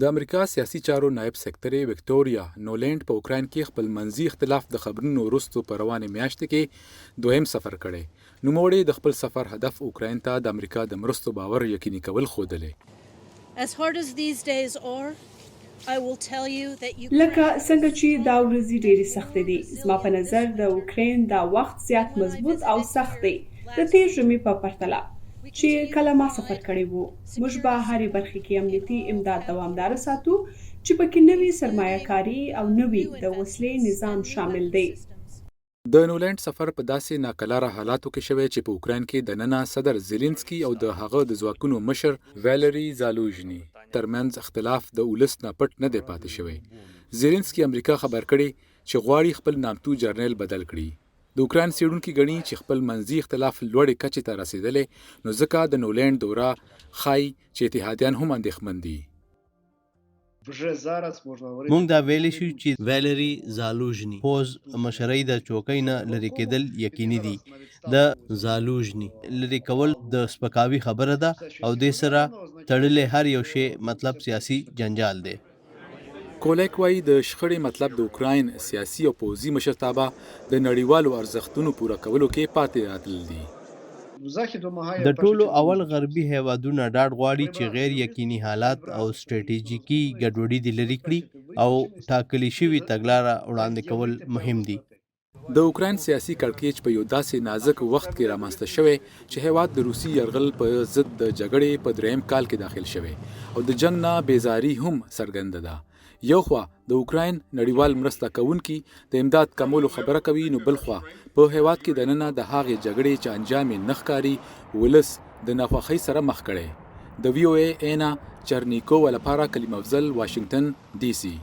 د امریکا سیاسي چارو نائب سکرټري وکټوریا نولینډ په اوکراین کې خپل منځي اختلاف د خبرونو وروسته په روانه میاشت کې دویم سفر کړی. نوموړي د خپل سفر هدف اوکراین ته د امریکا د مرستو باور یقیني کول ښودلې. لکه څنګه چې دا ورځې ډېرې سختې دي، زما په نظر د اوکراین دا وخت زیات مضبوط او سخت دی د تیر ژمي په پرتله چې کله ما سفر کړی وو. موږ به هرې برخې کې امنیتي امداد دوامداره ساتو چې پکې نوې سرمایه‌کاري او نوې د وسلې نظام شامل دی. د نولینډ سفر په داسې ناکلاره حالاتو کې شوی چې په اوکراین کې دننه صدر زيلنسکي او د هغه د ځواکونو مشر ویلري زالوژني ترمنځ اختلاف د ولس نه پټ نه دی پاتې شوی. زيلنسکي امریکا خبر کړي چې غواړي خپل نامتو جرنیل بدل کړي. د اوکراین څېړونکي ګڼي چې خپل منځي اختلاف لوړې کچې ته رسېدلی، نو ځکه د نولینډ دوره ښایي چې اتحادیان هم اندېښمن دي. مونږ دا ویلی شو چې ویلري زالوژني پوز مشرۍ د چوکۍ نه لرې کېدل یقیني دي. د زالوژني لرې کول د سپکاوي خبره ده او دې سره تړلی هر یو شی مطلب سیاسي جنجال دی. کولیک وایي د شخړې مطلب د اوکراین سیاسي او پوځي مشرتابه د نړیوالو ارزښتونو پوره کولو کې پاتې راتلل دي. د ټولو اول غربي هیوادونه ډاډ غواړي چې غیر یقیني حالات او سټریټیژیکي ګډوډي دې لرې کړي او ټاکلي شوي تګلاره وړاندې کول مهم دي. د اوکراین سیاسي کړکېچ په یو داسې نازک وخت کې رامنځته شوی چې هیواد د روسي یرغل په ضد د جګړې په دریم کال کې داخل شوی او د جنگ نه بیزاري هم څرګنده ده. یو خوا د اوکراین نړیوال مرسته کوونکي د امداد کمولو خبره کوي، نو بل خوا په هیواد کې دننه د هغې جګړې چې انجام یې نه ښکاري ولس د ناخوښۍ سره مخ کړی. د VOA اینا چرنیکووا لپاره کلیم افضل، واشنگټن DC.